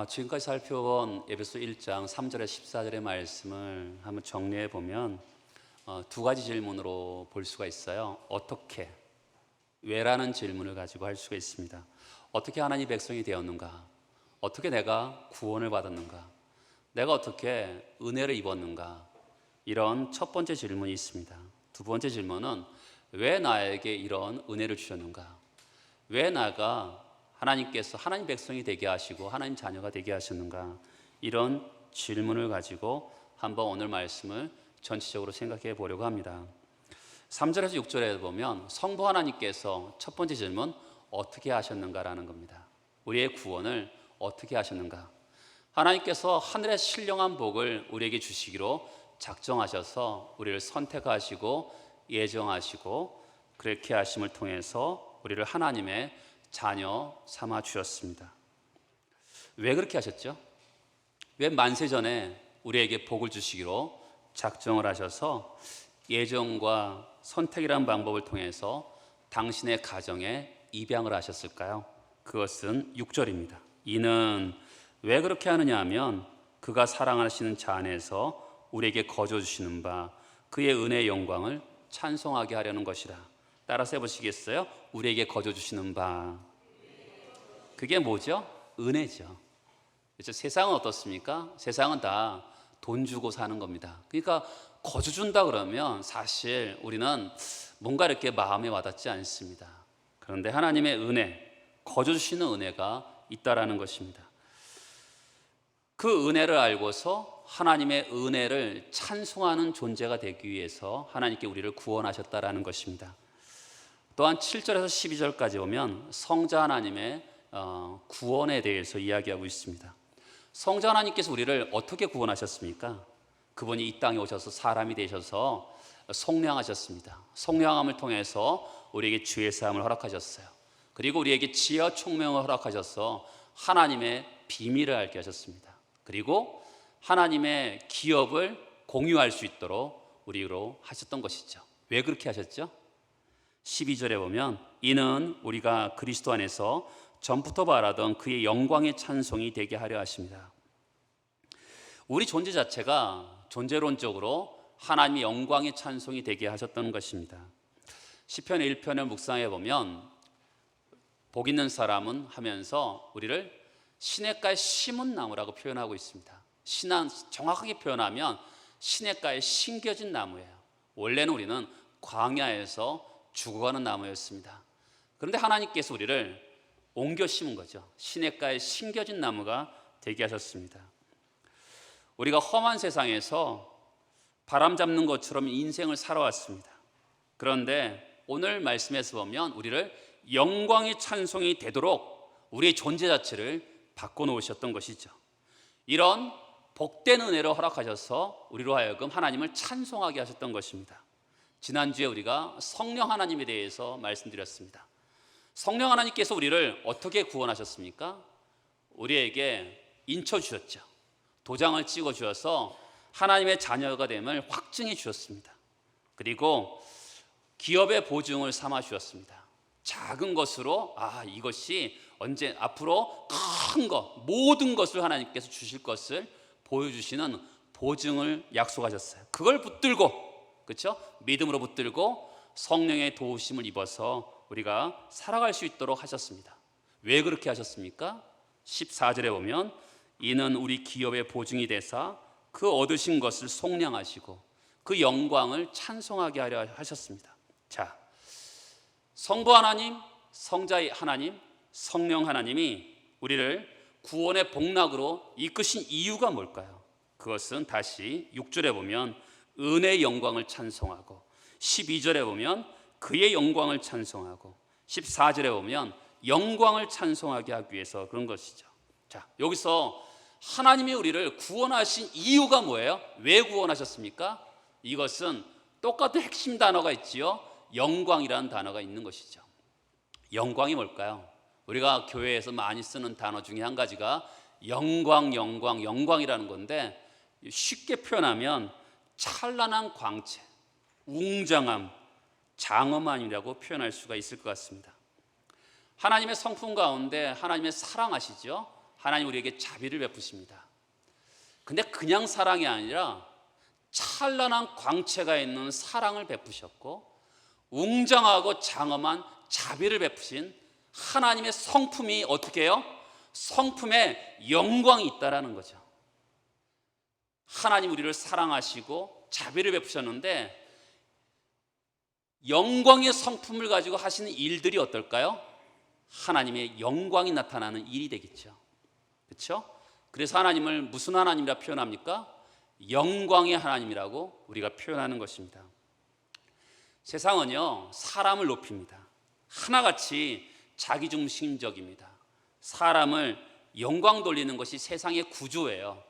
지금까지 살펴본 에베소 1장 3절에 14절의 말씀을 한번 정리해 보면 두 가지 질문으로 볼 수가 있어요. 어떻게, 왜라는 질문을 가지고 할 수가 있습니다. 어떻게 하나님의 백성이 되었는가? 어떻게 내가 구원을 받았는가? 내가 어떻게 은혜를 입었는가? 이런 첫 번째 질문이 있습니다. 두 번째 질문은 왜 나에게 이런 은혜를 주셨는가? 왜 나가 하나님께서 하나님 백성이 되게 하시고 하나님 자녀가 되게 하셨는가? 이런 질문을 가지고 한번 오늘 말씀을 전체적으로 생각해 보려고 합니다. 3절에서 6절에 보면 성부 하나님께서 첫 번째 질문 어떻게 하셨는가라는 겁니다. 우리의 구원을 어떻게 하셨는가? 하나님께서 하늘의 신령한 복을 우리에게 주시기로 작정하셔서 우리를 선택하시고 예정하시고 그렇게 하심을 통해서 우리를 하나님의 자녀 삼아 주셨습니다. 왜 그렇게 하셨죠? 왜 만세전에 우리에게 복을 주시기로 작정을 하셔서 예정과 선택이라는 방법을 통해서 당신의 가정에 입양을 하셨을까요? 그것은 6절입니다. 이는 왜 그렇게 하느냐 하면 그가 사랑하시는 자 안에서 우리에게 거저 주시는 바 그의 은혜의 영광을 찬송하게 하려는 것이라. 따라서 해보시겠어요? 우리에게 거저 주시는 바, 그게 뭐죠? 은혜죠. 그렇죠? 세상은 어떻습니까? 세상은 다 돈 주고 사는 겁니다. 그러니까 거저 준다 그러면 사실 우리는 뭔가 이렇게 마음에 와닿지 않습니다. 그런데 하나님의 은혜, 거저 주시는 은혜가 있다라는 것입니다. 그 은혜를 알고서 하나님의 은혜를 찬송하는 존재가 되기 위해서 하나님께 우리를 구원하셨다라는 것입니다. 또한 7절에서 12절까지 보면 성자 하나님의 구원에 대해서 이야기하고 있습니다. 성자 하나님께서 우리를 어떻게 구원하셨습니까? 그분이 이 땅에 오셔서 사람이 되셔서 속량하셨습니다. 속량함을 통해서 우리에게 죄 사함을 허락하셨어요. 그리고 우리에게 지혜와 총명을 허락하셔서 하나님의 비밀을 알게 하셨습니다. 그리고 하나님의 기업을 공유할 수 있도록 우리로 하셨던 것이죠. 왜 그렇게 하셨죠? 12절에 보면 이는 우리가 그리스도 안에서 전부터 바라던 그의 영광의 찬송이 되게 하려 하십니다. 우리 존재 자체가 존재론적으로 하나님의 영광의 찬송이 되게 하셨던 것입니다. 시편 1편을 묵상해 보면 복 있는 사람은 하면서 우리를 시냇가에 심은 나무라고 표현하고 있습니다. 정확하게 표현하면 시냇가에 심겨진 나무예요. 원래는 우리는 광야에서 죽어가는 나무였습니다. 그런데 하나님께서 우리를 옮겨 심은 거죠. 시냇가에 심겨진 나무가 되게 하셨습니다. 우리가 험한 세상에서 바람 잡는 것처럼 인생을 살아왔습니다. 그런데 오늘 말씀에서 보면 우리를 영광의 찬송이 되도록 우리의 존재 자체를 바꿔놓으셨던 것이죠. 이런 복된 은혜를 허락하셔서 우리로 하여금 하나님을 찬송하게 하셨던 것입니다. 지난주에 우리가 성령 하나님에 대해서 말씀드렸습니다. 성령 하나님께서 우리를 어떻게 구원하셨습니까? 우리에게 인쳐 주셨죠. 도장을 찍어 주셔서 하나님의 자녀가 됨을 확증해 주셨습니다. 그리고 기업의 보증을 삼아 주셨습니다. 작은 것으로 이것이 언제 앞으로 큰 것, 모든 것을 하나님께서 주실 것을 보여주시는 보증을 약속하셨어요. 그걸 붙들고, 그렇죠? 믿음으로 붙들고 성령의 도우심을 입어서 우리가 살아갈 수 있도록 하셨습니다. 왜 그렇게 하셨습니까? 14절에 보면 이는 우리 기업의 보증이 되사 그 얻으신 것을 속량하시고 그 영광을 찬송하게 하려 하셨습니다. 자, 성부 하나님, 성자 하나님, 성령 하나님이 우리를 구원의 복락으로 이끄신 이유가 뭘까요? 그것은 다시 6절에 보면 은혜의 영광을 찬송하고 12절에 보면 그의 영광을 찬송하고 14절에 보면 영광을 찬송하게 하기 위해서 그런 것이죠. 자, 여기서 하나님이 우리를 구원하신 이유가 뭐예요? 왜 구원하셨습니까? 이것은 똑같은 핵심 단어가 있지요. 영광이라는 단어가 있는 것이죠. 영광이 뭘까요? 우리가 교회에서 많이 쓰는 단어 중에 한 가지가 영광이라는 건데 쉽게 표현하면 찬란한 광채, 웅장함, 장엄함이라고 표현할 수가 있을 것 같습니다. 하나님의 성품 가운데 하나님의 사랑하시죠. 하나님 우리에게 자비를 베푸십니다. 근데 그냥 사랑이 아니라 찬란한 광채가 있는 사랑을 베푸셨고 웅장하고 장엄한 자비를 베푸신 하나님의 성품이 어떻게 해요? 성품에 영광이 있다라는 거죠. 하나님 우리를 사랑하시고 자비를 베푸셨는데 영광의 성품을 가지고 하시는 일들이 어떨까요? 하나님의 영광이 나타나는 일이 되겠죠. 그렇죠? 그래서 하나님을 무슨 하나님이라 표현합니까? 영광의 하나님이라고 우리가 표현하는 것입니다. 세상은요, 사람을 높입니다. 하나같이 자기중심적입니다. 사람을 영광 돌리는 것이 세상의 구조예요.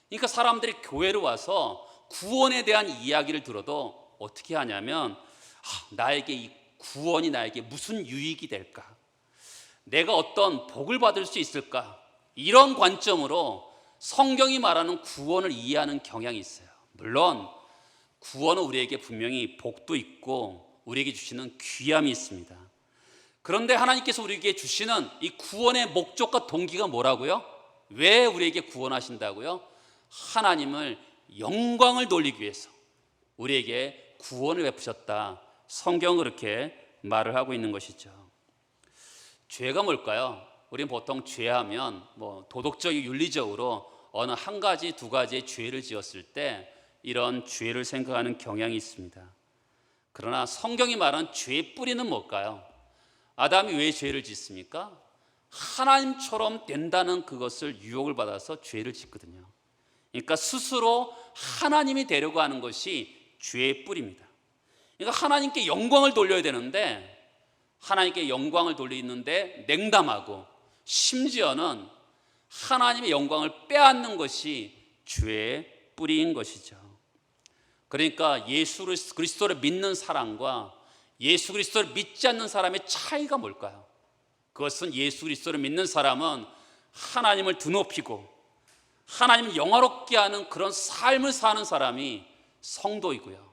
그러니까 사람들이 교회로 와서 구원에 대한 이야기를 들어도 어떻게 하냐면 나에게 이 구원이 나에게 무슨 유익이 될까? 내가 어떤 복을 받을 수 있을까? 이런 관점으로 성경이 말하는 구원을 이해하는 경향이 있어요. 물론 구원은 우리에게 분명히 복도 있고 우리에게 주시는 귀함이 있습니다. 그런데 하나님께서 우리에게 주시는 이 구원의 목적과 동기가 뭐라고요? 왜 우리에게 구원하신다고요? 하나님을 영광을 돌리기 위해서 우리에게 구원을 베푸셨다. 성경은 그렇게 말을 하고 있는 것이죠. 죄가 뭘까요? 우리는 보통 죄하면 도덕적이고 윤리적으로 어느 한 가지 두 가지의 죄를 지었을 때 이런 죄를 생각하는 경향이 있습니다. 그러나 성경이 말하는 죄의 뿌리는 뭘까요? 아담이 왜 죄를 짓습니까? 하나님처럼 된다는 그것을 유혹을 받아서 죄를 짓거든요. 그러니까 스스로 하나님이 되려고 하는 것이 죄의 뿌리입니다. 그러니까 하나님께 영광을 돌려야 되는데 하나님께 영광을 돌리는데 냉담하고 심지어는 하나님의 영광을 빼앗는 것이 죄의 뿌리인 것이죠. 그러니까 예수 그리스도를 믿는 사람과 예수 그리스도를 믿지 않는 사람의 차이가 뭘까요? 그것은 예수 그리스도를 믿는 사람은 하나님을 드높이고 하나님을 영화롭게 하는 그런 삶을 사는 사람이 성도이고요.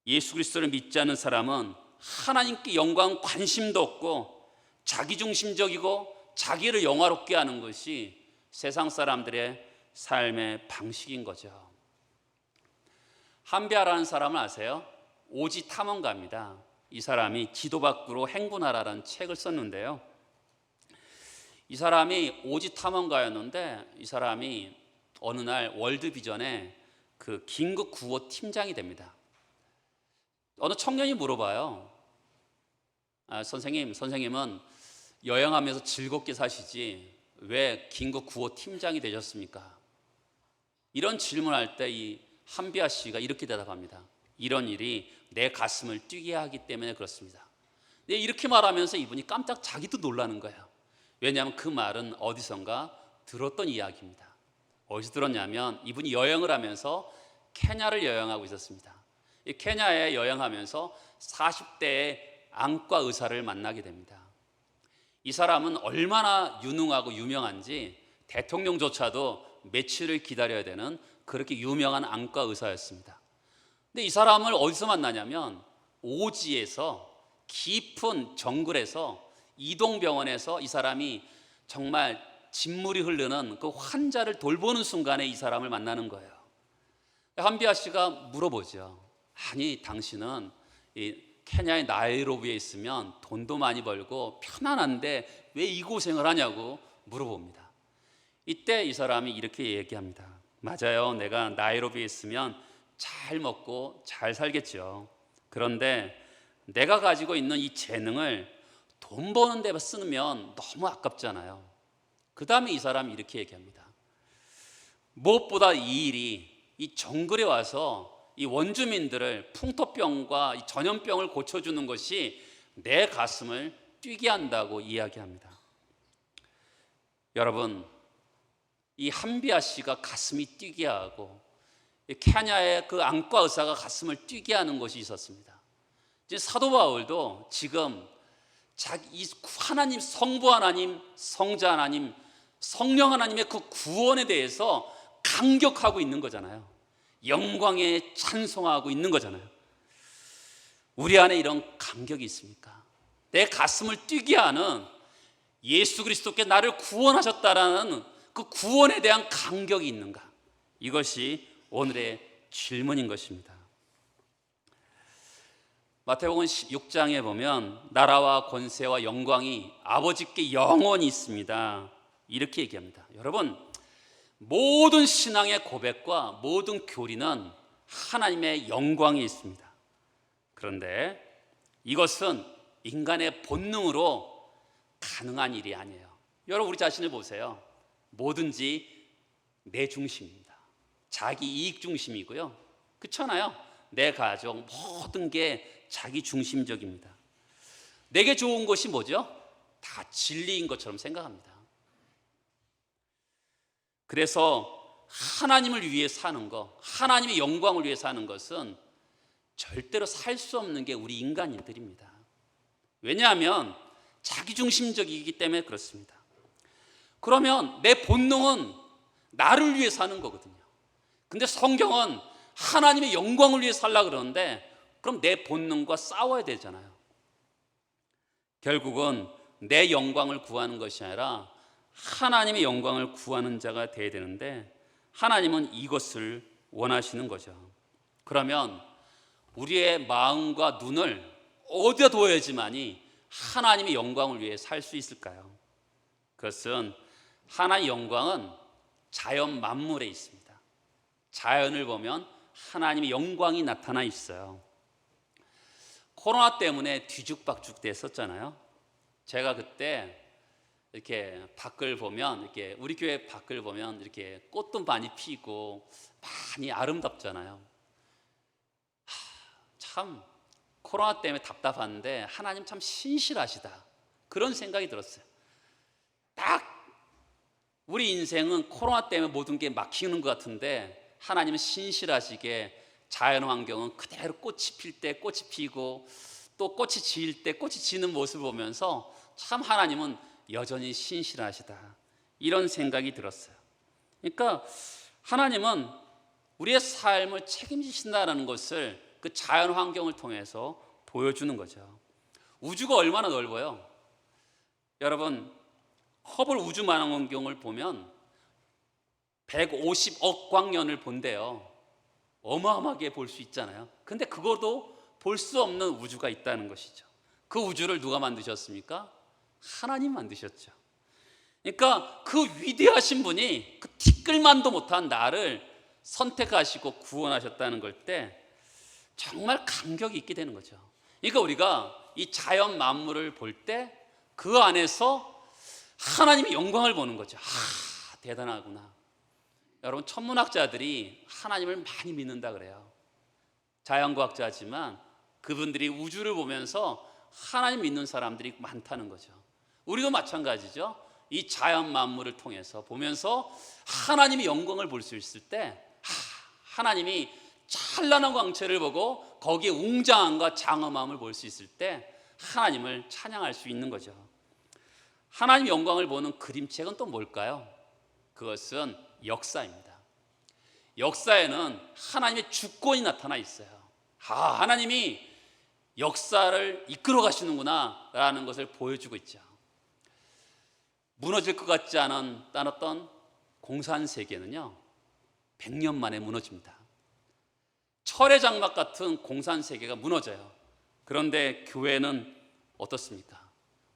예수 그리스도를 믿지 않는 사람은 하나님께 영광 관심도 없고 자기중심적이고 자기를 영화롭게 하는 것이 세상 사람들의 삶의 방식인 거죠. 한비아라는 사람을 아세요? 오지 탐험가입니다. 이 사람이 지도 밖으로 행군하라는 책을 썼는데요. 이 사람이 오지 탐험가였는데 이 사람이 어느 날 월드비전에 그 긴급 구호 팀장이 됩니다. 어느 청년이 물어봐요. 선생님은 여행하면서 즐겁게 사시지 왜 긴급 구호 팀장이 되셨습니까? 이런 질문할 때 이 한비아 씨가 이렇게 대답합니다. 이런 일이 내 가슴을 뛰게 하기 때문에 그렇습니다. 이렇게 말하면서 이분이 깜짝 자기도 놀라는 거예요. 왜냐하면 그 말은 어디선가 들었던 이야기입니다. 어디서 들었냐면 이분이 여행을 하면서 케냐를 여행하고 있었습니다. 이 케냐에 여행하면서 40대의 안과 의사를 만나게 됩니다. 이 사람은 얼마나 유능하고 유명한지 대통령조차도 며칠을 기다려야 되는 그렇게 유명한 안과 의사였습니다. 근데 이 사람을 어디서 만나냐면 오지에서 깊은 정글에서 이동병원에서 이 사람이 정말 진물이 흐르는 그 환자를 돌보는 순간에 이 사람을 만나는 거예요. 한비아 씨가 물어보죠. 아니 당신은 이 케냐의 나이로비에 있으면 돈도 많이 벌고 편안한데 왜 이 고생을 하냐고 물어봅니다. 이때 이 사람이 이렇게 얘기합니다. 맞아요. 내가 나이로비에 있으면 잘 먹고 잘 살겠죠. 그런데 내가 가지고 있는 이 재능을 돈 버는 데 쓰면 너무 아깝잖아요. 그 다음에 이 사람이 이렇게 얘기합니다. 무엇보다 이 일이 이 정글에 와서 이 원주민들을 풍토병과 이 전염병을 고쳐주는 것이 내 가슴을 뛰게 한다고 이야기합니다. 여러분, 이 한비아 씨가 가슴이 뛰게 하고 케냐의 그 안과 의사가 가슴을 뛰게 하는 것이 있었습니다. 사도 바울도 지금 자기 하나님, 성부 하나님, 성자 하나님, 성령 하나님의 그 구원에 대해서 감격하고 있는 거잖아요. 영광에 찬송하고 있는 거잖아요. 우리 안에 이런 감격이 있습니까? 내 가슴을 뛰게 하는 예수 그리스도께 나를 구원하셨다라는 그 구원에 대한 감격이 있는가? 이것이 오늘의 질문인 것입니다. 마태복음 16장에 보면 나라와 권세와 영광이 아버지께 영원히 있습니다. 이렇게 얘기합니다. 여러분, 모든 신앙의 고백과 모든 교리는 하나님의 영광이 있습니다. 그런데 이것은 인간의 본능으로 가능한 일이 아니에요. 여러분, 우리 자신을 보세요. 뭐든지 내 중심입니다. 자기 이익 중심이고요. 그렇잖아요. 내 가족 모든 게 자기 중심적입니다. 내게 좋은 것이 뭐죠? 다 진리인 것처럼 생각합니다. 그래서 하나님을 위해 사는 것, 하나님의 영광을 위해 사는 것은 절대로 살 수 없는 게 우리 인간인들입니다. 왜냐하면 자기중심적이기 때문에 그렇습니다. 그러면 내 본능은 나를 위해 사는 거거든요. 근데 성경은 하나님의 영광을 위해 살라 그러는데 그럼 내 본능과 싸워야 되잖아요. 결국은 내 영광을 구하는 것이 아니라 하나님의 영광을 구하는 자가 되어야 되는데 하나님은 이것을 원하시는 거죠. 그러면 우리의 마음과 눈을 어디다 둬야지만이 하나님의 영광을 위해 살 수 있을까요? 그것은 하나님의 영광은 자연 만물에 있습니다. 자연을 보면 하나님의 영광이 나타나 있어요. 코로나 때문에 뒤죽박죽 됐었잖아요. 제가 그때 이렇게 밖을 보면, 이렇게 우리 교회 밖을 보면 이렇게 꽃도 많이 피고 많이 아름답잖아요. 참 코로나 때문에 답답한데 하나님 참 신실하시다, 그런 생각이 들었어요. 딱 우리 인생은 코로나 때문에 모든 게 막히는 것 같은데 하나님은 신실하시게 자연 환경은 그대로 꽃이 필 때 꽃이 피고 또 꽃이 지일 때 꽃이 지는 모습을 보면서 참 하나님은 여전히 신실하시다, 이런 생각이 들었어요. 그러니까 하나님은 우리의 삶을 책임지신다는 것을 그 자연 환경을 통해서 보여주는 거죠. 우주가 얼마나 넓어요. 여러분, 허블 우주만원경을 보면 150억 광년을 본대요. 어마어마하게 볼 수 있잖아요. 근데 그것도 볼 수 없는 우주가 있다는 것이죠. 그 우주를 누가 만드셨습니까? 하나님 만드셨죠. 그러니까 그 위대하신 분이 그 티끌만도 못한 나를 선택하시고 구원하셨다는 걸 때 정말 감격이 있게 되는 거죠. 그러니까 우리가 이 자연 만물을 볼 때 그 안에서 하나님의 영광을 보는 거죠. 대단하구나. 여러분, 천문학자들이 하나님을 많이 믿는다 그래요. 자연과학자지만 그분들이 우주를 보면서 하나님 믿는 사람들이 많다는 거죠. 우리도 마찬가지죠. 이 자연 만물을 통해서 보면서 하나님의 영광을 볼 수 있을 때 하나님이 찬란한 광채를 보고 거기에 웅장함과 장엄함을 볼 수 있을 때 하나님을 찬양할 수 있는 거죠. 하나님 영광을 보는 그림책은 또 뭘까요? 그것은 역사입니다. 역사에는 하나님의 주권이 나타나 있어요. 하나님이 역사를 이끌어 가시는구나 라는 것을 보여주고 있죠. 무너질 것 같지 않았던 공산세계는요 100년 만에 무너집니다. 철의 장막 같은 공산세계가 무너져요. 그런데 교회는 어떻습니까?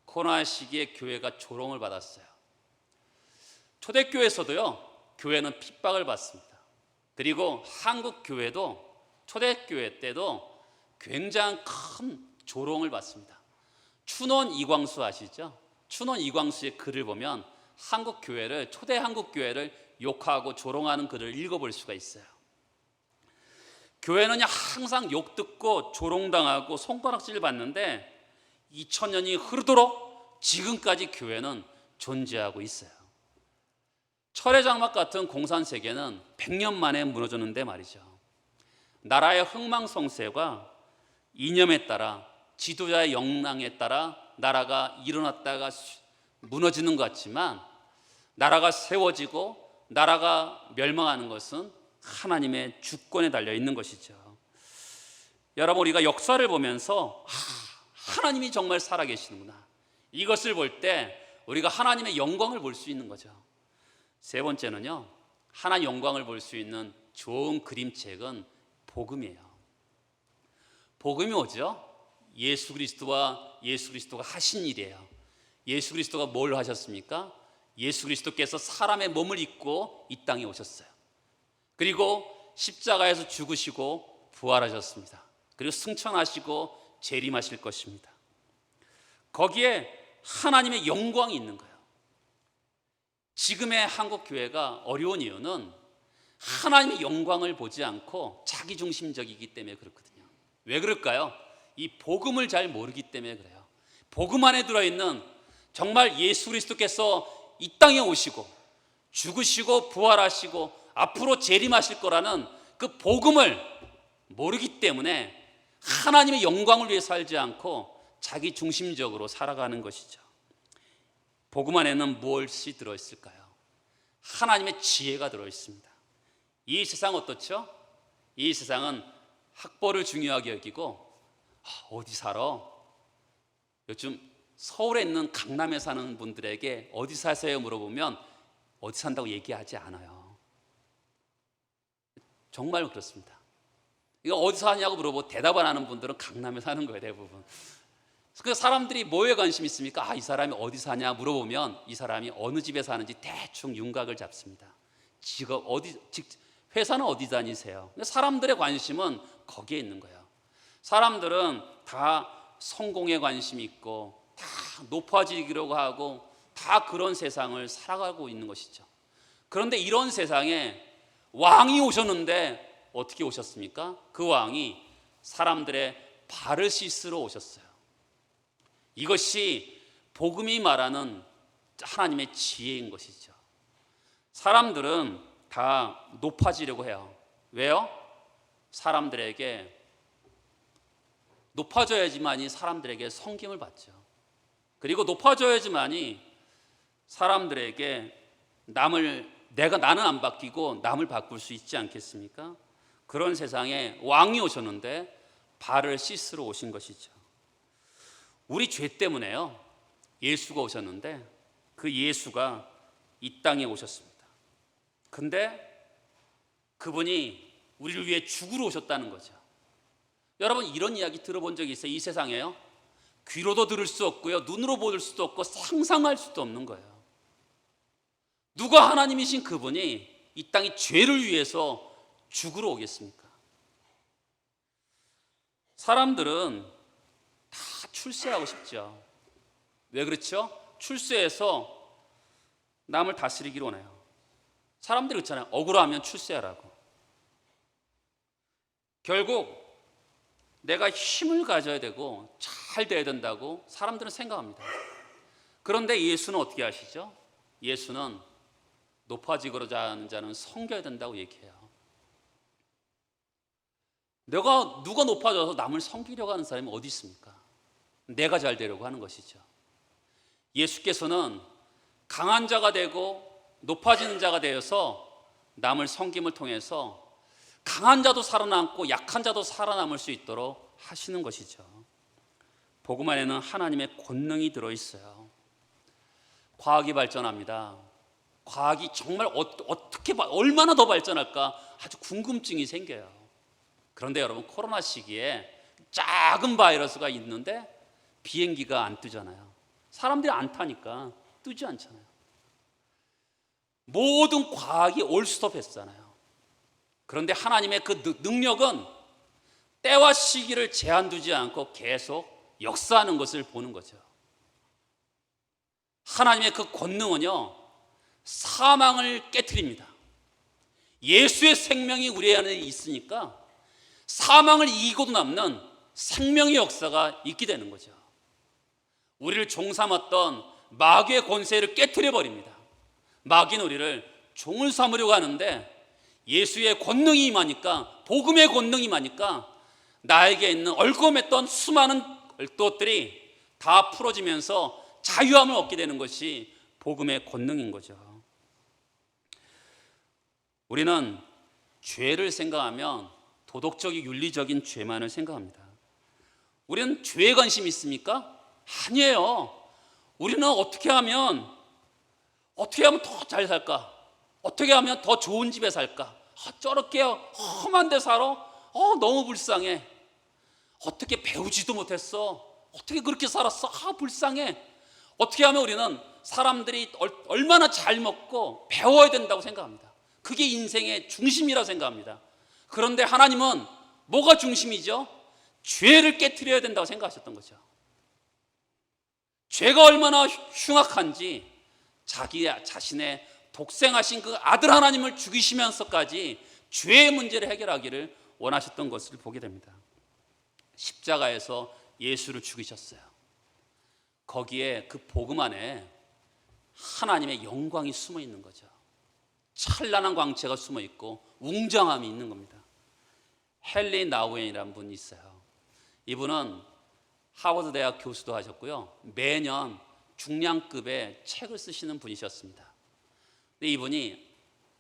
코로나 시기에 교회가 조롱을 받았어요. 초대교회에서도요 교회는 핍박을 받습니다. 그리고 한국 교회도 초대교회 때도 굉장히 큰 조롱을 받습니다. 춘원 이광수 아시죠? 춘원 이광수의 글을 보면 한국 교회를, 초대 한국 교회를 욕하고 조롱하는 글을 읽어볼 수가 있어요. 교회는 항상 욕 듣고 조롱당하고 손가락질 받는데 2000년이 흐르도록 지금까지 교회는 존재하고 있어요. 철의 장막 같은 공산세계는 100년 만에 무너졌는데 말이죠. 나라의 흥망성쇠와 이념에 따라, 지도자의 역량에 따라 나라가 일어났다가 무너지는 것 같지만 나라가 세워지고 나라가 멸망하는 것은 하나님의 주권에 달려 있는 것이죠. 여러분, 우리가 역사를 보면서 하나님이 정말 살아계시는구나, 이것을 볼 때 우리가 하나님의 영광을 볼 수 있는 거죠. 세 번째는요, 하나님 영광을 볼 수 있는 좋은 그림책은 복음이에요. 복음이 뭐죠? 예수 그리스도와 예수 그리스도가 하신 일이에요. 예수 그리스도가 뭘 하셨습니까? 예수 그리스도께서 사람의 몸을 입고 이 땅에 오셨어요. 그리고 십자가에서 죽으시고 부활하셨습니다. 그리고 승천하시고 재림하실 것입니다. 거기에 하나님의 영광이 있는 거예요. 지금의 한국 교회가 어려운 이유는 하나님의 영광을 보지 않고 자기중심적이기 때문에 그렇거든요. 왜 그럴까요? 이 복음을 잘 모르기 때문에 그래요. 복음 안에 들어있는 정말 예수 그리스도께서 이 땅에 오시고 죽으시고 부활하시고 앞으로 재림하실 거라는 그 복음을 모르기 때문에 하나님의 영광을 위해 살지 않고 자기중심적으로 살아가는 것이죠. 복음 안에는 무엇이 들어있을까요? 하나님의 지혜가 들어있습니다. 이 세상 어떻죠? 이 세상은 학벌을 중요하게 여기고 어디 살아? 요즘 서울에 있는 강남에 사는 분들에게 어디 사세요? 물어보면 어디 산다고 얘기하지 않아요. 정말 그렇습니다. 이거 어디 사냐고 물어보고 대답 안 하는 분들은 강남에 사는 거예요, 대부분. 그 사람들이 뭐에 관심 있습니까? 이 사람이 어디 사냐 물어보면 이 사람이 어느 집에 사는지 대충 윤곽을 잡습니다. 직업 회사는 어디 다니세요? 사람들의 관심은 거기에 있는 거예요. 사람들은 다 성공에 관심이 있고 다 높아지기로 하고 다 그런 세상을 살아가고 있는 것이죠. 그런데 이런 세상에 왕이 오셨는데 어떻게 오셨습니까? 그 왕이 사람들의 발을 씻으러 오셨어요. 이것이 복음이 말하는 하나님의 지혜인 것이죠. 사람들은 다 높아지려고 해요. 왜요? 사람들에게 높아져야지만이 사람들에게 섬김을 받죠. 그리고 높아져야지만이 사람들에게 나는 안 바뀌고 남을 바꿀 수 있지 않겠습니까? 그런 세상에 왕이 오셨는데 발을 씻으러 오신 것이죠. 우리 죄 때문에요, 예수가 오셨는데 그 예수가 이 땅에 오셨습니다. 근데 그분이 우리를 위해 죽으러 오셨다는 거죠. 여러분, 이런 이야기 들어본 적이 있어요? 이 세상에요, 귀로도 들을 수 없고요, 눈으로 볼 수도 없고 상상할 수도 없는 거예요. 누가 하나님이신 그분이 이 땅에 죄를 위해서 죽으러 오겠습니까? 사람들은 다 출세하고 싶죠. 왜 그렇죠? 출세해서 남을 다스리기로 원해요. 사람들이 그렇잖아요. 억울하면 출세하라고. 결국 내가 힘을 가져야 되고 잘 돼야 된다고 사람들은 생각합니다. 그런데 예수는 어떻게 하시죠? 예수는 높아지고자 하는 자는 섬겨야 된다고 얘기해요. 누가 높아져서 남을 섬기려고 하는 사람이 어디 있습니까? 내가 잘 되려고 하는 것이죠. 예수께서는 강한 자가 되고 높아지는 자가 되어서 남을 섬김을 통해서 강한 자도 살아남고 약한 자도 살아남을 수 있도록 하시는 것이죠. 복음 안에는 하나님의 권능이 들어있어요. 과학이 발전합니다. 과학이 정말 얼마나 더 발전할까 아주 궁금증이 생겨요. 그런데 여러분, 코로나 시기에 작은 바이러스가 있는데 비행기가 안 뜨잖아요. 사람들이 안 타니까 뜨지 않잖아요. 모든 과학이 올스톱했잖아요. 그런데 하나님의 그 능력은 때와 시기를 제한 두지 않고 계속 역사하는 것을 보는 거죠. 하나님의 그 권능은요, 사망을 깨트립니다. 예수의 생명이 우리 안에 있으니까 사망을 이기고도 남는 생명의 역사가 있게 되는 거죠. 우리를 종삼았던 마귀의 권세를 깨트려 버립니다. 마귀는 우리를 종을 삼으려고 하는데 예수의 권능이 임하니까, 복음의 권능이 임하니까 나에게 있는 얼검했던 수많은 것들이 다 풀어지면서 자유함을 얻게 되는 것이 복음의 권능인 거죠. 우리는 죄를 생각하면 도덕적인 윤리적인 죄만을 생각합니다. 우리는 죄에 관심이 있습니까? 아니에요. 우리는 어떻게 하면 더 잘 살까? 어떻게 하면 더 좋은 집에 살까? 저렇게 험한 데 살아? 너무 불쌍해. 어떻게 배우지도 못했어? 어떻게 그렇게 살았어? 불쌍해. 어떻게 하면 우리는 사람들이 얼마나 잘 먹고 배워야 된다고 생각합니다. 그게 인생의 중심이라고 생각합니다. 그런데 하나님은 뭐가 중심이죠? 죄를 깨트려야 된다고 생각하셨던 거죠. 죄가 얼마나 흉악한지 자기 자신의 독생하신 그 아들 하나님을 죽이시면서까지 죄의 문제를 해결하기를 원하셨던 것을 보게 됩니다. 십자가에서 예수를 죽이셨어요. 거기에 그 복음 안에 하나님의 영광이 숨어 있는 거죠. 찬란한 광채가 숨어 있고 웅장함이 있는 겁니다. 헨리 나우엔이라는 분이 있어요. 이분은 하버드 대학 교수도 하셨고요, 매년 중량급의 책을 쓰시는 분이셨습니다. 근데 이분이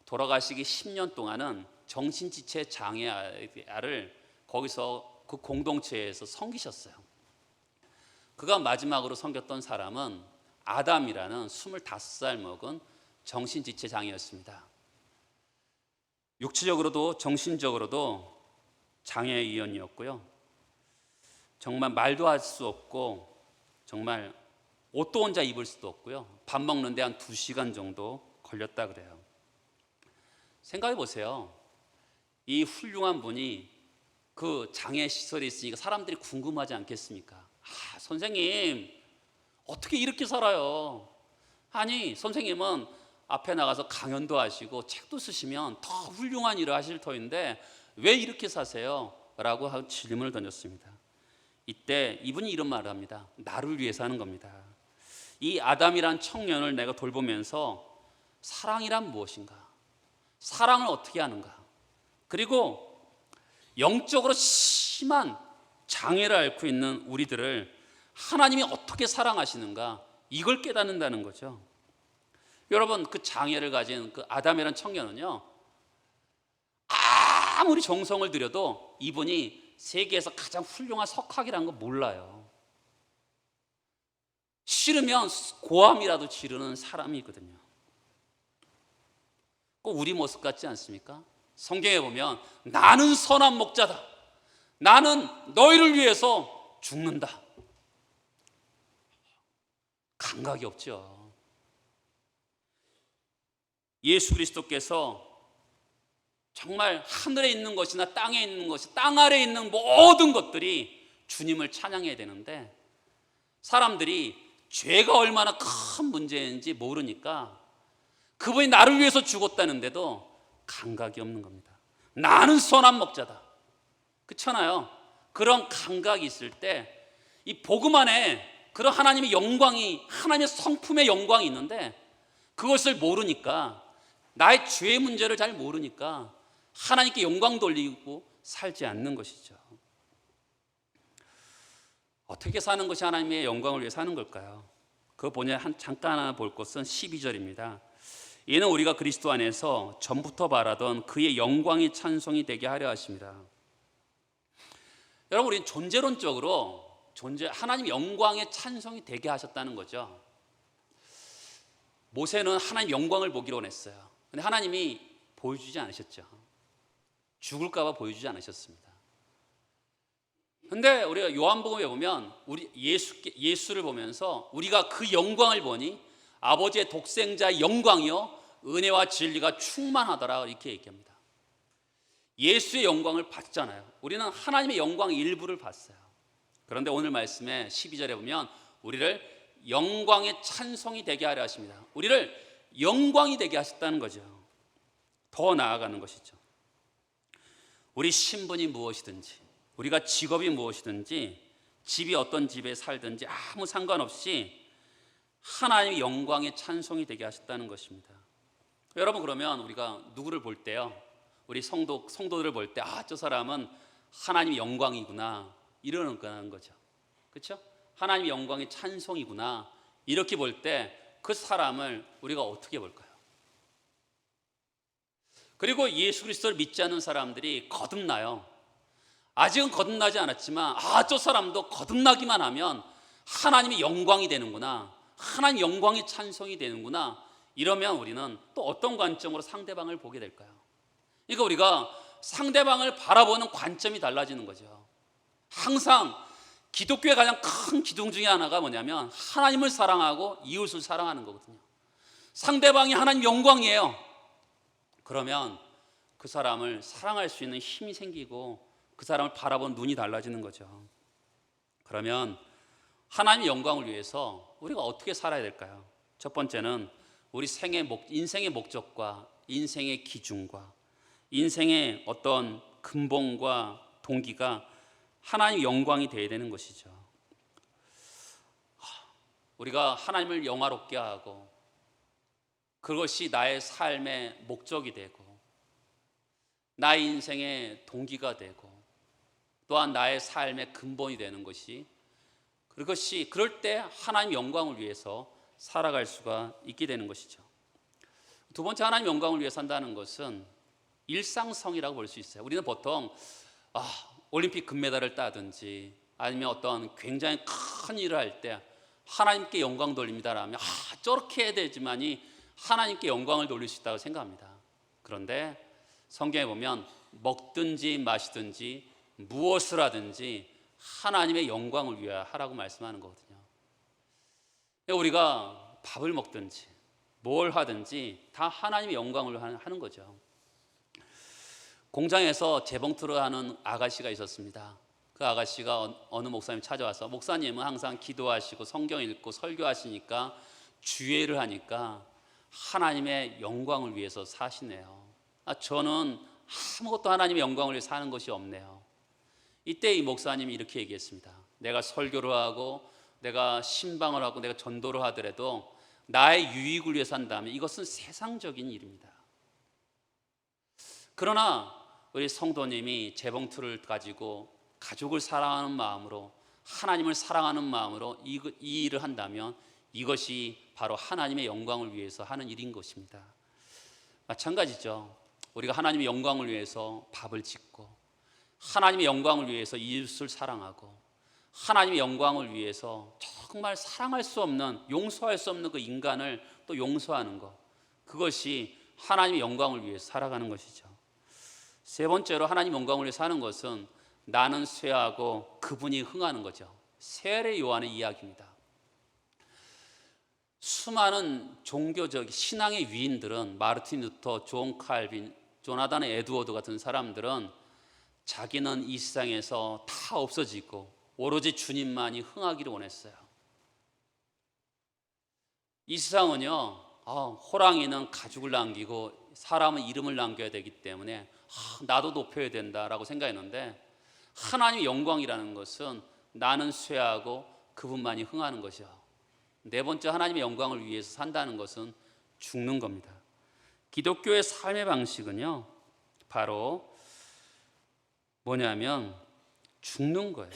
돌아가시기 10년 동안은 정신지체 장애아를 거기서 그 공동체에서 섬기셨어요. 그가 마지막으로 섬겼던 사람은 아담이라는 25살 먹은 정신지체 장애였습니다. 육체적으로도 정신적으로도 장애인이었고요, 정말 말도 할 수 없고 정말 옷도 혼자 입을 수도 없고요, 밥 먹는데 한 2시간 정도 걸렸다 그래요. 생각해 보세요. 이 훌륭한 분이 그 장애 시설에 있으니까 사람들이 궁금하지 않겠습니까? 선생님 어떻게 이렇게 살아요? 아니, 선생님은 앞에 나가서 강연도 하시고 책도 쓰시면 더 훌륭한 일을 하실 터인데 왜 이렇게 사세요? 라고 하고 질문을 던졌습니다. 이때 이분이 이런 말을 합니다. 나를 위해서 하는 겁니다. 이 아담이란 청년을 내가 돌보면서 사랑이란 무엇인가? 사랑을 어떻게 하는가? 그리고 영적으로 심한 장애를 앓고 있는 우리들을 하나님이 어떻게 사랑하시는가? 이걸 깨닫는다는 거죠. 여러분, 그 장애를 가진 그 아담이란 청년은요, 아무리 정성을 들여도 이분이 세계에서 가장 훌륭한 석학이라는 거 몰라요. 싫으면 고함이라도 지르는 사람이거든요. 꼭 우리 모습 같지 않습니까? 성경에 보면 나는 선한 목자다, 나는 너희를 위해서 죽는다. 감각이 없죠. 예수 그리스도께서 정말 하늘에 있는 것이나 땅에 있는 것이, 땅 아래에 있는 모든 것들이 주님을 찬양해야 되는데 사람들이 죄가 얼마나 큰 문제인지 모르니까 그분이 나를 위해서 죽었다는데도 감각이 없는 겁니다. 나는 선한 목자다. 그렇잖아요. 그런 감각이 있을 때 이 복음 안에 그런 하나님의 영광이, 하나님의 성품의 영광이 있는데 그것을 모르니까, 나의 죄의 문제를 잘 모르니까 하나님께 영광 돌리고 살지 않는 것이죠. 어떻게 사는 것이 하나님의 영광을 위해 사는 걸까요? 그 본에 잠깐 하나 볼 것은 12절입니다. 이는 우리가 그리스도 안에서 전부터 바라던 그의 영광이 찬송이 되게 하려 하십니다. 여러분, 우리는 존재론적으로 하나님 영광의 찬송이 되게 하셨다는 거죠. 모세는 하나님 영광을 보기로 원했어요. 근데 하나님이 보여주지 않으셨죠. 죽을까 봐 보여주지 않으셨습니다. 근데 우리가 요한복음에 보면 우리 예수를 보면서 우리가 그 영광을 보니 아버지의 독생자의 영광이요 은혜와 진리가 충만하더라, 이렇게 얘기합니다. 예수의 영광을 봤잖아요. 우리는 하나님의 영광 일부를 봤어요. 그런데 오늘 말씀에 12절에 보면 우리를 영광의 찬송이 되게 하려 하십니다. 우리를 영광이 되게 하셨다는 거죠. 더 나아가는 것이죠. 우리 신분이 무엇이든지, 우리가 직업이 무엇이든지, 집이 어떤 집에 살든지 아무 상관없이 하나님의 영광의 찬송이 되게 하셨다는 것입니다. 여러분, 그러면 우리가 누구를 볼 때요, 우리 성도들을 볼 때 저 사람은 하나님의 영광이구나 이러는 거죠. 그렇죠? 하나님의 영광의 찬송이구나 이렇게 볼 때 그 사람을 우리가 어떻게 볼까요? 그리고 예수 그리스도를 믿지 않는 사람들이 거듭나요. 아직은 거듭나지 않았지만 저 사람도 거듭나기만 하면 하나님의 영광이 되는구나, 하나님 영광이 찬송이 되는구나, 이러면 우리는 또 어떤 관점으로 상대방을 보게 될까요? 그러니까 우리가 상대방을 바라보는 관점이 달라지는 거죠. 항상 기독교의 가장 큰 기둥 중에 하나가 뭐냐면 하나님을 사랑하고 이웃을 사랑하는 거거든요. 상대방이 하나님 영광이에요. 그러면 그 사람을 사랑할 수 있는 힘이 생기고 그 사람을 바라보는 눈이 달라지는 거죠. 그러면 하나님의 영광을 위해서 우리가 어떻게 살아야 될까요? 첫 번째는 우리 인생의 목적과 인생의 기준과 인생의 어떤 근본과 동기가 하나님의 영광이 되어야 되는 것이죠. 우리가 하나님을 영화롭게 하고 그것이 나의 삶의 목적이 되고 나의 인생의 동기가 되고 또한 나의 삶의 근본이 되는 것이, 그것이 그럴 때 하나님 영광을 위해서 살아갈 수가 있게 되는 것이죠. 두 번째, 하나님 영광을 위해 산다는 것은 일상성이라고 볼 수 있어요. 우리는 보통 올림픽 금메달을 따든지 아니면 어떤 굉장히 큰 일을 할 때 하나님께 영광 돌립니다라면 저렇게 해야 되지만이 하나님께 영광을 돌릴 수 있다고 생각합니다. 그런데 성경에 보면 먹든지 마시든지 무엇을 하든지 하나님의 영광을 위하여 하라고 말씀하는 거거든요. 우리가 밥을 먹든지 뭘 하든지 다 하나님의 영광을 하는 거죠. 공장에서 재봉틀을 하는 아가씨가 있었습니다. 그 아가씨가 어느 목사님 찾아와서, 목사님은 항상 기도하시고 성경 읽고 설교하시니까 주예를 하니까 하나님의 영광을 위해서 사시네요. 저는 아무것도 하나님의 영광을 위해서 사는 것이 없네요. 이때 이 목사님이 이렇게 얘기했습니다. 내가 설교를 하고 내가 신방을 하고 내가 전도를 하더라도 나의 유익을 위해 산다면 이것은 세상적인 일입니다. 그러나 우리 성도님이 재봉틀을 가지고 가족을 사랑하는 마음으로, 하나님을 사랑하는 마음으로 이 일을 한다면 이것이 바로 하나님의 영광을 위해서 하는 일인 것입니다. 마찬가지죠. 우리가 하나님의 영광을 위해서 밥을 짓고 하나님의 영광을 위해서 이웃을 사랑하고 하나님의 영광을 위해서 정말 사랑할 수 없는, 용서할 수 없는 그 인간을 또 용서하는 것, 그것이 하나님의 영광을 위해서 살아가는 것이죠. 세 번째로 하나님 영광을 위해 사는 것은 나는 쇠하고 그분이 흥하는 거죠. 세례 요한의 이야기입니다. 수많은 종교적 신앙의 위인들은, 마르틴 루터, 존 칼빈, 조나단 에드워드 같은 사람들은 자기는 이 세상에서 다 없어지고 오로지 주님만이 흥하기를 원했어요. 이 세상은요, 호랑이는 가죽을 남기고 사람은 이름을 남겨야 되기 때문에 나도 높여야 된다라고 생각했는데, 하나님의 영광이라는 것은 나는 쇠하고 그분만이 흥하는 것이요. 네 번째, 하나님의 영광을 위해서 산다는 것은 죽는 겁니다. 기독교의 삶의 방식은요, 바로 뭐냐면 죽는 거예요.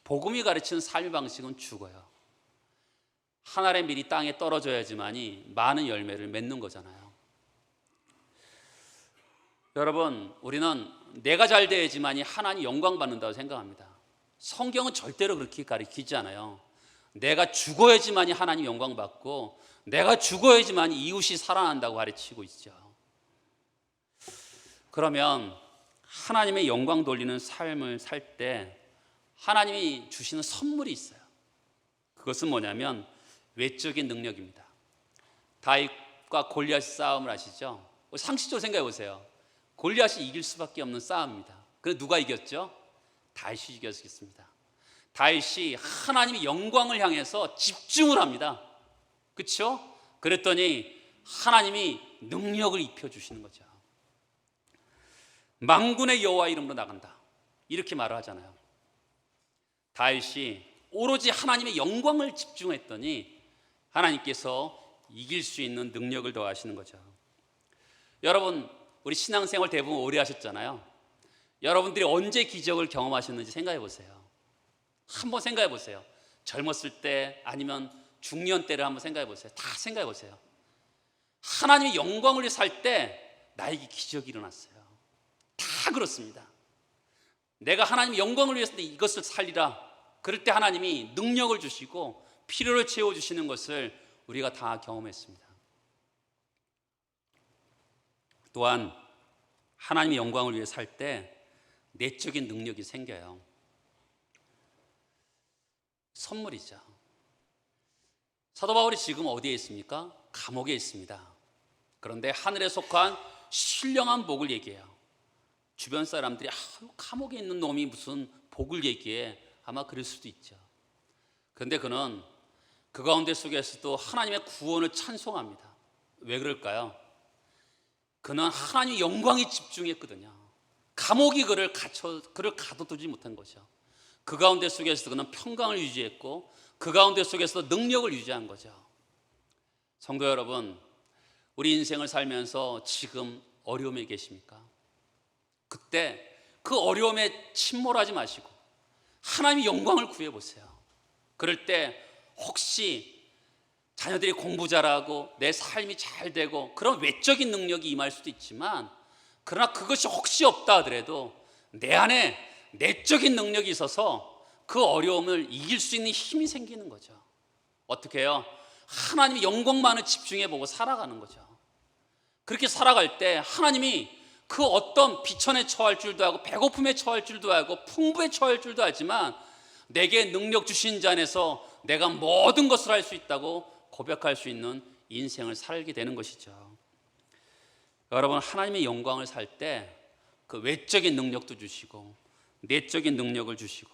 복음이 가르치는 삶의 방식은 죽어요. 한 알의 밀이 땅에 떨어져야지만이 많은 열매를 맺는 거잖아요. 여러분, 우리는 내가 잘 돼야지만이 하나님 영광 받는다고 생각합니다. 성경은 절대로 그렇게 가르치지 않아요. 내가 죽어야지만이 하나님 영광 받고 내가 죽어야지만이 이웃이 살아난다고 가르치고 있죠. 그러면 하나님의 영광 돌리는 삶을 살 때 하나님이 주시는 선물이 있어요. 그것은 뭐냐면 외적인 능력입니다. 다윗과 골리앗 싸움을 아시죠? 상식적으로 생각해 보세요. 골리앗이 이길 수밖에 없는 싸움입니다. 그래서 누가 이겼죠? 다윗이 이겼습니다. 다윗이 하나님의 영광을 향해서 집중을 합니다. 그렇죠? 그랬더니 하나님이 능력을 입혀주시는 거죠. 만군의 여호와 이름으로 나간다, 이렇게 말을 하잖아요. 다윗이 오로지 하나님의 영광을 집중했더니 하나님께서 이길 수 있는 능력을 더하시는 거죠. 여러분, 우리 신앙생활 대부분 오래 하셨잖아요. 여러분들이 언제 기적을 경험하셨는지 생각해 보세요. 한번 생각해 보세요. 젊었을 때 아니면 중년 때를 한번 생각해 보세요. 다 생각해 보세요. 하나님의 영광을 위해 살 때 나에게 기적이 일어났어요. 다 그렇습니다. 내가 하나님의 영광을 위해서 이것을 살리라, 그럴 때 하나님이 능력을 주시고 필요를 채워주시는 것을 우리가 다 경험했습니다. 또한 하나님의 영광을 위해 살 때 내적인 능력이 생겨요. 선물이죠. 사도 바울이 지금 어디에 있습니까? 감옥에 있습니다. 그런데 하늘에 속한 신령한 복을 얘기해요. 주변 사람들이 감옥에 있는 놈이 무슨 복을 얘기해, 아마 그럴 수도 있죠. 그런데 그는 그 가운데 속에서도 하나님의 구원을 찬송합니다. 왜 그럴까요? 그는 하나님의 영광에 집중했거든요. 감옥이 그를 가둬두지 못한 거죠. 그 가운데 속에서 그는 평강을 유지했고 그 가운데 속에서 능력을 유지한 거죠. 성도 여러분, 우리 인생을 살면서 지금 어려움에 계십니까? 그때 그 어려움에 침몰하지 마시고 하나님의 영광을 구해보세요. 그럴 때 혹시 자녀들이 공부 잘하고 내 삶이 잘 되고 그런 외적인 능력이 임할 수도 있지만, 그러나 그것이 혹시 없다 하더라도 내 안에 내적인 능력이 있어서 그 어려움을 이길 수 있는 힘이 생기는 거죠. 어떻게 해요? 하나님의 영광만을 집중해보고 살아가는 거죠. 그렇게 살아갈 때 하나님이 그 어떤 비천에 처할 줄도 알고 배고픔에 처할 줄도 알고 풍부에 처할 줄도 알지만 내게 능력 주신 자 안에서 내가 모든 것을 할 수 있다고 고백할 수 있는 인생을 살게 되는 것이죠. 여러분, 하나님의 영광을 살 때 그 외적인 능력도 주시고 내적인 능력을 주시고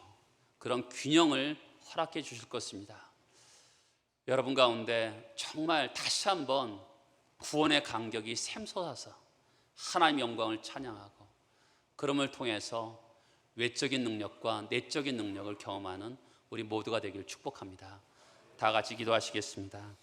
그런 균형을 허락해 주실 것입니다. 여러분 가운데 정말 다시 한번 구원의 감격이 샘솟아서 하나님의 영광을 찬양하고 그럼을 통해서 외적인 능력과 내적인 능력을 경험하는 우리 모두가 되기를 축복합니다. 다 같이 기도하시겠습니다.